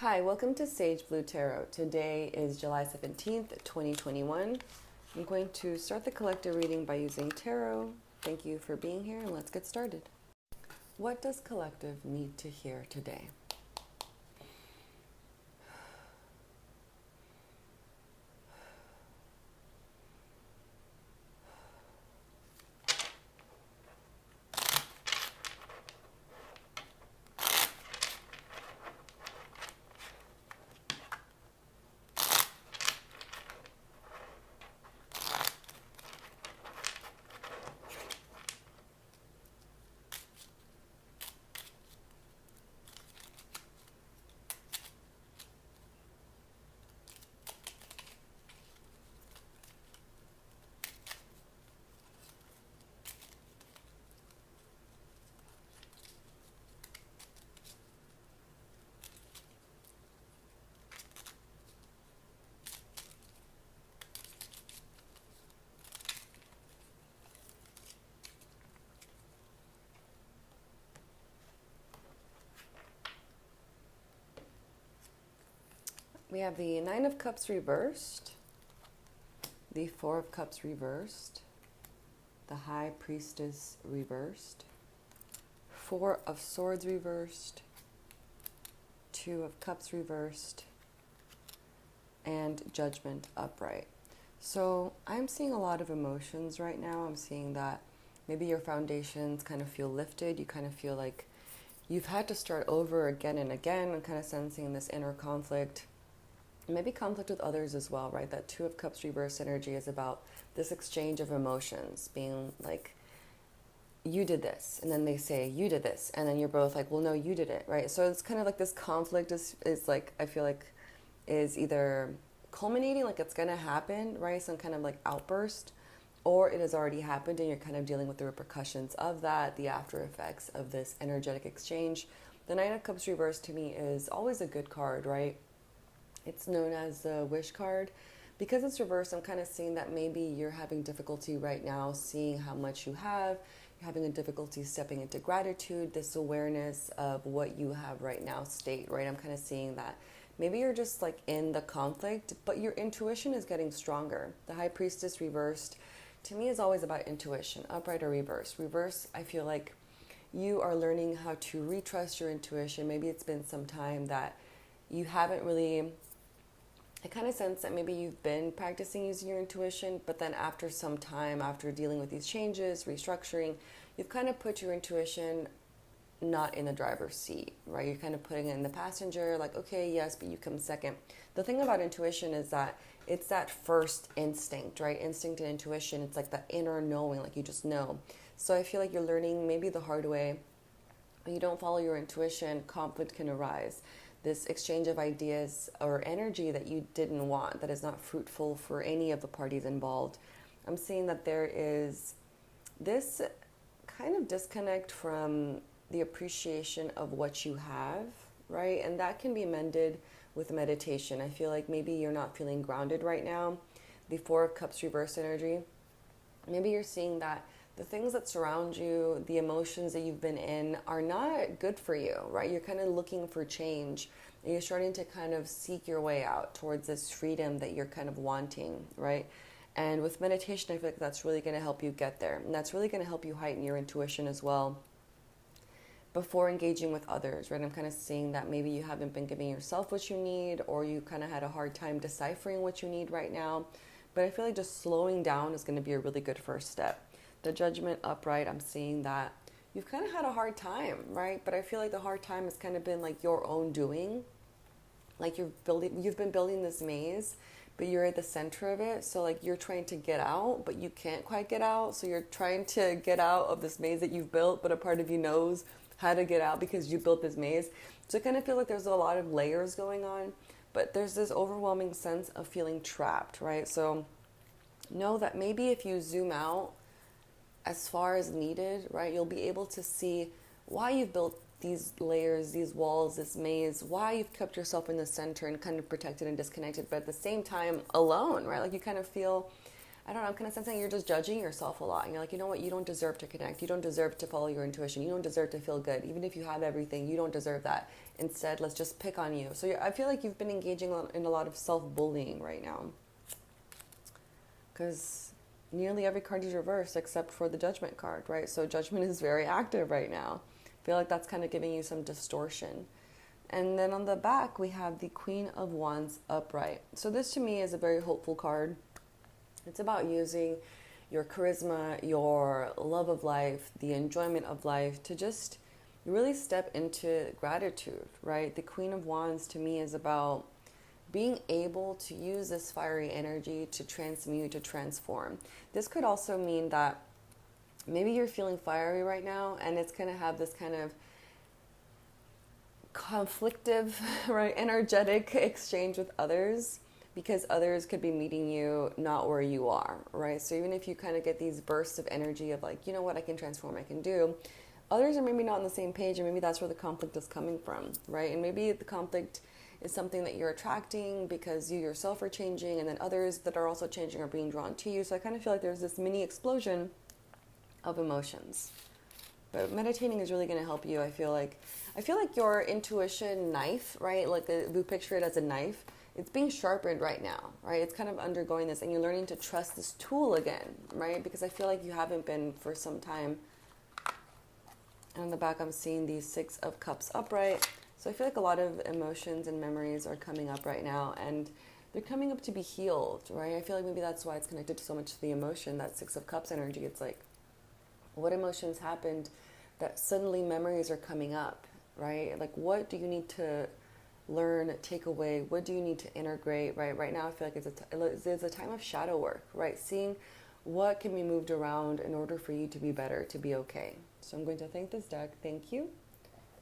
Hi, welcome to Sage Blue Tarot. Today is July 17th, 2021. I'm going to start the collective reading by using tarot. Thank you for being here, and let's get started. What does collective need to hear today? We have the Nine of Cups reversed, the Four of Cups reversed, the High Priestess reversed, Four of Swords reversed, Two of Cups reversed, and Judgment upright. So I'm seeing a lot of emotions right now. I'm seeing that maybe your foundations kind of feel lifted. You kind of feel like you've had to start over again and again. I'm kind of sensing this inner conflict. Maybe conflict with others as well, right? That Two of Cups reverse energy is about this exchange of emotions, being like, you did this, and then they say, you did this, and then you're both like, well, no, you did it, right? So it's kind of like this conflict is like, I feel like is either culminating, like it's going to happen, right? Some kind of like outburst, or it has already happened and you're kind of dealing with the repercussions of that, the after effects of this energetic exchange. The Nine of Cups reverse to me is always a good card, right? It's known as the wish card. Because it's reversed, I'm kind of seeing that maybe you're having difficulty right now seeing how much you have. You're having a difficulty stepping into gratitude, this awareness of what you have right now state, right? I'm kind of seeing that. Maybe you're just like in the conflict, but your intuition is getting stronger. The High Priestess reversed, to me, is always about intuition, upright or reverse. Reverse, I feel like you are learning how to retrust your intuition. Maybe it's been some time that you haven't really... I kind of sense that maybe you've been practicing using your intuition, but then after some time, after dealing with these changes, restructuring, you've kind of put your intuition not in the driver's seat, right? You're kind of putting it in the passenger, like, okay, yes, but you come second. The thing about intuition is that it's that first instinct, right? Instinct and intuition, it's like that inner knowing, like you just know. So I feel like you're learning maybe the hard way. When you don't follow your intuition, conflict can arise. This exchange of ideas or energy that you didn't want, that is not fruitful for any of the parties involved. I'm seeing that there is this kind of disconnect from the appreciation of what you have, right? And that can be mended with meditation. I feel like maybe you're not feeling grounded right now. The Four of Cups reverse energy. Maybe you're seeing that the things that surround you, the emotions that you've been in are not good for you, right? You're kind of looking for change. And you're starting to kind of seek your way out towards this freedom that you're kind of wanting, right? And with meditation, I feel like that's really going to help you get there. And that's really going to help you heighten your intuition as well before engaging with others, right? I'm kind of seeing that maybe you haven't been giving yourself what you need, or you kind of had a hard time deciphering what you need right now. But I feel like just slowing down is going to be a really good first step. The Judgment upright, I'm seeing that you've kind of had a hard time, right? But I feel like the hard time has kind of been like your own doing. Like you've been building this maze, but you're at the center of it. So like you're trying to get out, but you can't quite get out. So you're trying to get out of this maze that you've built, but a part of you knows how to get out because you built this maze. So I kind of feel like there's a lot of layers going on, but there's this overwhelming sense of feeling trapped, right? So know that maybe if you zoom out as far as needed, right, you'll be able to see why you've built these layers, these walls, this maze, why you've kept yourself in the center and kind of protected and disconnected, but at the same time alone, right? Like you kind of feel, I don't know, I'm kind of sensing you're just judging yourself a lot. And you're like, you know what? You don't deserve to connect. You don't deserve to follow your intuition. You don't deserve to feel good. Even if you have everything, you don't deserve that. Instead, let's just pick on you. So I feel like you've been engaging in a lot of self-bullying right now. Because nearly every card is reversed except for the Judgment card, right? So Judgment is very active right now. I feel like that's kind of giving you some distortion. And then on the back, we have the Queen of Wands upright. So this to me is a very hopeful card. It's about using your charisma, your love of life, the enjoyment of life to just really step into gratitude, right? The Queen of Wands to me is about being able to use this fiery energy to transmute, to transform. This could also mean that maybe you're feeling fiery right now and it's going to have this kind of conflictive, right, energetic exchange with others, because others could be meeting you not where you are, right? So even if you kind of get these bursts of energy of like, you know what, I can transform, I can do, others are maybe not on the same page, and maybe that's where the conflict is coming from, right? And maybe the conflict is something that you're attracting because you yourself are changing, and then others that are also changing are being drawn to you. So I kind of feel like there's this mini explosion of emotions. But meditating is really going to help you. I feel like your intuition knife, right? Like we picture it as a knife. It's being sharpened right now, right? It's kind of undergoing this, and you're learning to trust this tool again, right? Because I feel like you haven't been for some time. And on the back, I'm seeing the Six of Cups upright. So I feel like a lot of emotions and memories are coming up right now, and they're coming up to be healed, right? I feel like maybe that's why it's connected so much to the emotion, that Six of Cups energy. It's like, what emotions happened that suddenly memories are coming up, right? Like, what do you need to learn, take away? What do you need to integrate, right? Right now, I feel like it's a time of shadow work, right? Seeing what can be moved around in order for you to be better, to be okay. So I'm going to thank this deck. Thank you.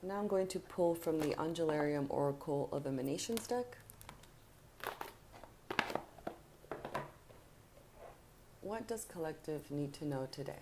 Now I'm going to pull from the Angelarium Oracle of Emanations deck. What does collective need to know today?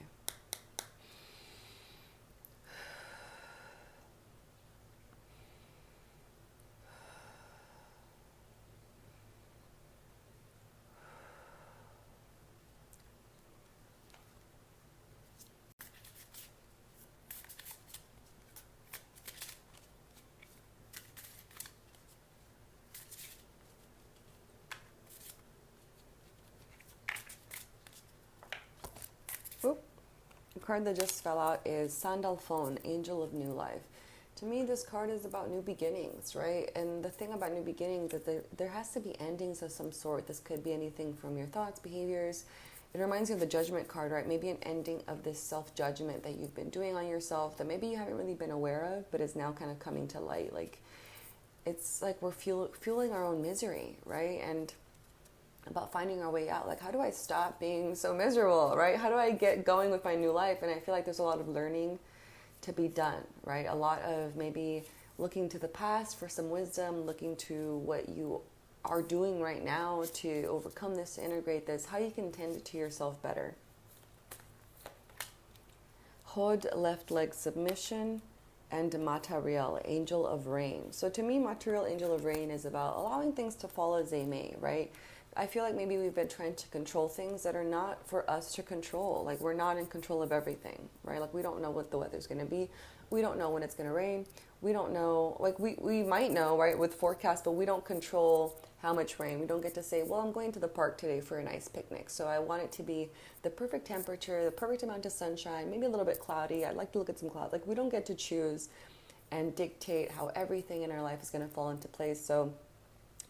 The card that just fell out is Sandalphon, Angel of New Life. To me, this card is about new beginnings, right? And the thing about new beginnings is that there has to be endings of some sort. This could be anything from your thoughts, behaviors. It reminds me of the Judgment card, right? Maybe an ending of this self-judgment that you've been doing on yourself that maybe you haven't really been aware of, but is now kind of coming to light. Like, it's like we're fueling our own misery, right? And about finding our way out. Like, how do I stop being so miserable, right? How do I get going with my new life? And I feel like there's a lot of learning to be done, right? A lot of maybe looking to the past for some wisdom, looking to what you are doing right now to overcome this, to integrate this, how you can tend to yourself better. Hod, left leg submission, and Material, Angel of Rain. So to me, Material, Angel of Rain is about allowing things to fall as they may, right? I feel like maybe we've been trying to control things that are not for us to control. Like, we're not in control of everything, right? Like, we don't know what the weather's going to be. We don't know when it's going to rain. We don't know, like, we might know, right, with forecasts, but we don't control how much rain. We don't get to say, well, I'm going to the park today for a nice picnic. So I want it to be the perfect temperature, the perfect amount of sunshine, maybe a little bit cloudy. I'd like to look at some clouds. Like, we don't get to choose and dictate how everything in our life is going to fall into place. So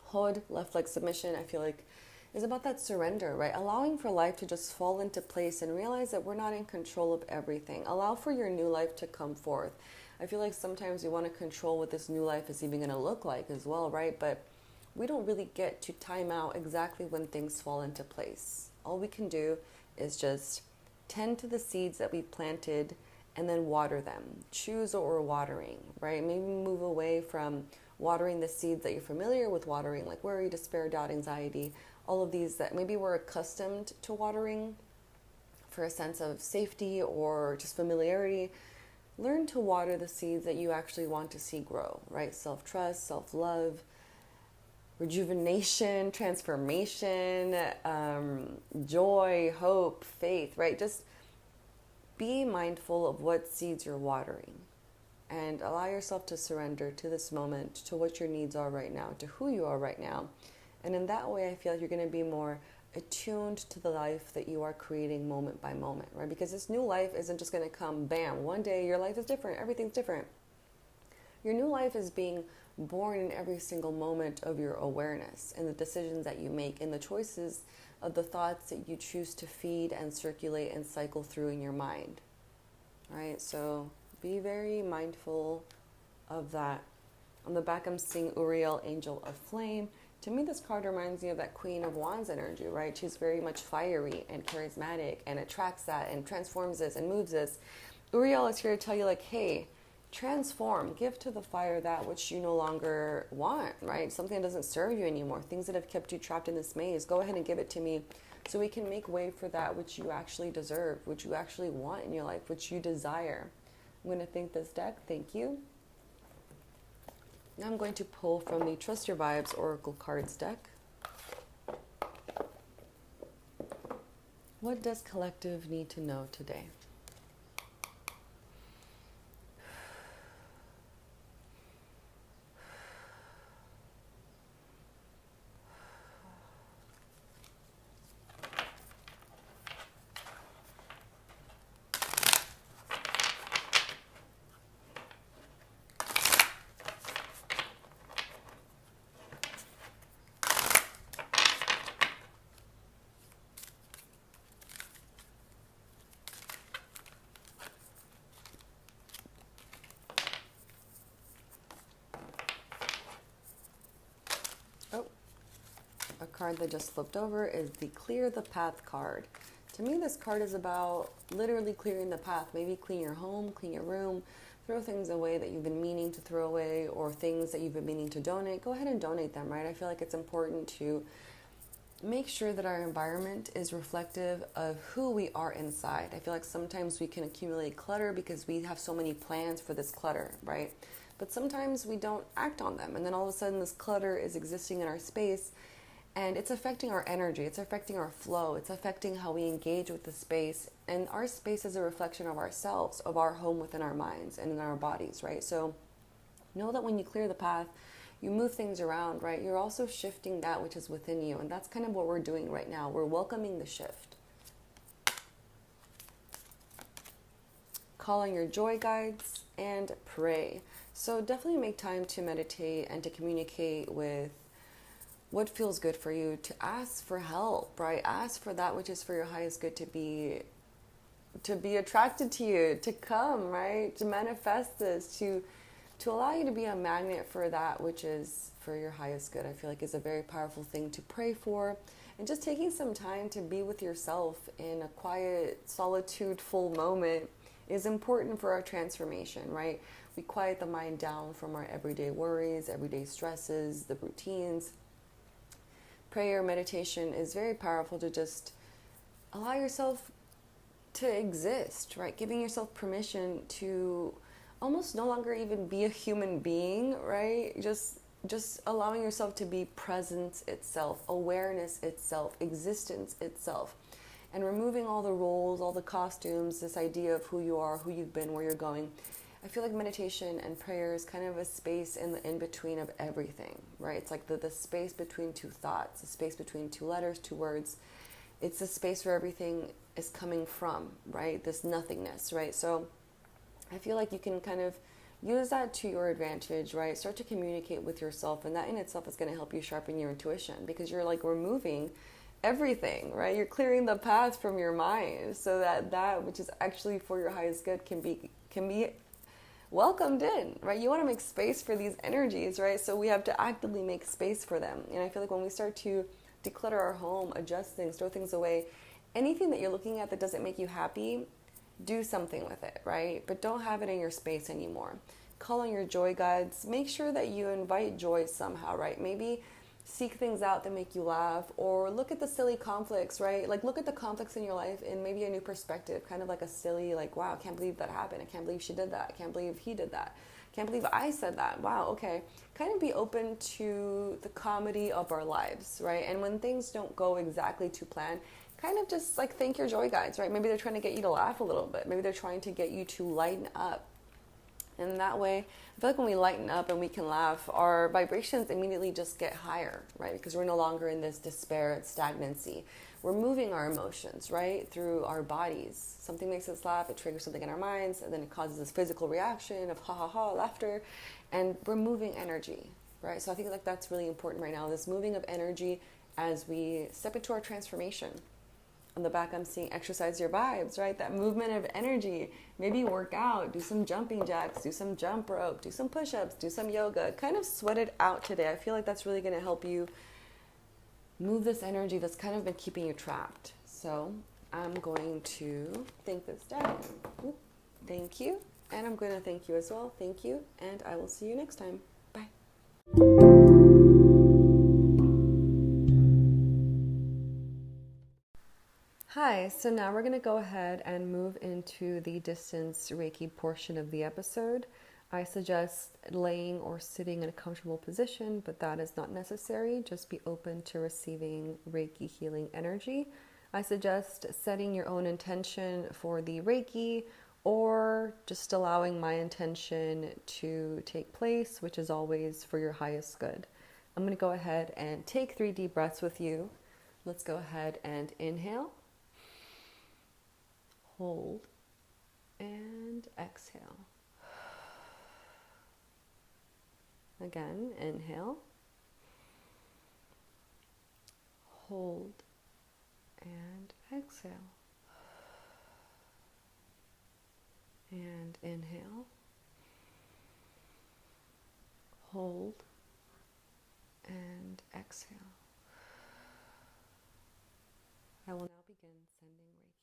Hod, left leg submission, I feel like is about that surrender, right? Allowing for life to just fall into place and realize that we're not in control of everything. Allow for your new life to come forth. I feel like sometimes we want to control what this new life is even going to look like as well, right? But we don't really get to time out exactly when things fall into place. All we can do is just tend to the seeds that we've planted and then water them. Choose what we're watering, right? Maybe move away from watering the seeds that you're familiar with watering, like worry, despair, doubt, anxiety, all of these that maybe we're accustomed to watering for a sense of safety or just familiarity. Learn to water the seeds that you actually want to see grow, right? Self-trust, self-love, rejuvenation, transformation, joy, hope, faith, right? Just be mindful of what seeds you're watering and allow yourself to surrender to this moment, to what your needs are right now, to who you are right now. And in that way, I feel like you're going to be more attuned to the life that you are creating moment by moment, right? Because this new life isn't just going to come, bam, one day your life is different, everything's different. Your new life is being born in every single moment of your awareness and the decisions that you make and the choices of the thoughts that you choose to feed and circulate and cycle through in your mind, right? So be very mindful of that. On the back, I'm seeing Uriel, Angel of Flame. To me, this card reminds me of that Queen of Wands energy, right? She's very much fiery and charismatic and attracts that and transforms this and moves this. Uriel is here to tell you, like, hey, transform, give to the fire that which you no longer want, right? Something that doesn't serve you anymore, things that have kept you trapped in this maze. Go ahead and give it to me so we can make way for that which you actually deserve, which you actually want in your life, which you desire. I'm going to thank this deck. Thank you. Now I'm going to pull from the Trust Your Vibes Oracle Cards deck. What does collective need to know today? Oh, a card that just flipped over is the Clear the Path card. To me, this card is about literally clearing the path. Maybe clean your home, clean your room, throw things away that you've been meaning to throw away or things that you've been meaning to donate. Go ahead and donate them, right? I feel like it's important to make sure that our environment is reflective of who we are inside. I feel like sometimes we can accumulate clutter because we have so many plans for this clutter, right? But sometimes we don't act on them. And then all of a sudden this clutter is existing in our space and it's affecting our energy. It's affecting our flow. It's affecting how we engage with the space. And our space is a reflection of ourselves, of our home within our minds and in our bodies, right? So know that when you clear the path, you move things around, right? You're also shifting that which is within you. And that's kind of what we're doing right now. We're welcoming the shift. Call on your joy guides and pray. So definitely make time to meditate and to communicate with what feels good for you, to ask for help, right? Ask for that which is for your highest good to be attracted to you, to come, right? To manifest this, to allow you to be a magnet for that which is for your highest good. I feel like is a very powerful thing to pray for. And just taking some time to be with yourself in a quiet, solitude-full moment is important for our transformation, right? We quiet the mind down from our everyday worries, everyday stresses, the routines. Prayer, meditation is very powerful to just allow yourself to exist, right? Giving yourself permission to almost no longer even be a human being, right? Just allowing yourself to be presence itself, awareness itself, existence itself, and removing all the roles, all the costumes, this idea of who you are, who you've been, where you're going. I feel like meditation and prayer is kind of a space in the in-between of everything, right? It's like the space between two thoughts, the space between two letters, two words. It's a space where everything is coming from, right? This nothingness, right? So I feel like you can kind of use that to your advantage, right? Start to communicate with yourself, and that in itself is going to help you sharpen your intuition because you're like removing everything, right? You're clearing the path from your mind so that which is actually for your highest good can be welcomed in, right? You want to make space for these energies, right? So we have to actively make space for them. And I feel like when we start to declutter our home, adjust things, throw things away, anything that you're looking at that doesn't make you happy, do something with it, right? But don't have it in your space anymore. Call on your joy guides. Make sure that you invite joy somehow, right? Maybe seek things out that make you laugh, or look at the silly conflicts, right? Like look at the conflicts in your life in maybe a new perspective, kind of like a silly, like, wow, I can't believe that happened. I can't believe she did that. I can't believe he did that. Can't believe I said that. Wow, okay. Kind of be open to the comedy of our lives, right? And when things don't go exactly to plan, kind of just like thank your joy guides, right? Maybe they're trying to get you to laugh a little bit. Maybe they're trying to get you to lighten up. And that way, I feel like when we lighten up and we can laugh, our vibrations immediately just get higher, right? Because we're no longer in this despair, stagnancy. We're moving our emotions, right, through our bodies. Something makes us laugh, it triggers something in our minds, and then it causes this physical reaction of ha ha ha, laughter, and we're moving energy, right? So I think like that's really important right now, this moving of energy as we step into our transformation. On the back, I'm seeing exercise your vibes, right? That movement of energy. Maybe work out, do some jumping jacks, do some jump rope, do some push-ups, do some yoga. Kind of sweat it out today. I feel like that's really going to help you move this energy that's kind of been keeping you trapped. So I'm going to thank this deck. Thank you. And I'm going to thank you as well. Thank you. And I will see you next time. Bye. Hi, so now we're going to go ahead and move into the distance Reiki portion of the episode. I suggest laying or sitting in a comfortable position, but that is not necessary. Just be open to receiving Reiki healing energy. I suggest setting your own intention for the Reiki or just allowing my intention to take place, which is always for your highest good. I'm going to go ahead and take 3 deep breaths with you. Let's go ahead and inhale. Hold and exhale. Again, inhale. Hold and exhale. And inhale. Hold and exhale. I will now begin sending Reiki.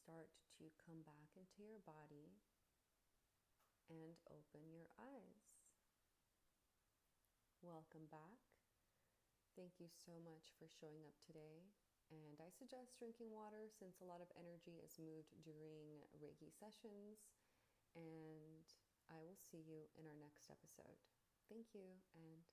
start to come back into your body and open your eyes. Welcome back. Thank you so much for showing up today. And I suggest drinking water since a lot of energy is moved during Reiki sessions. And I will see you in our next episode. Thank you, and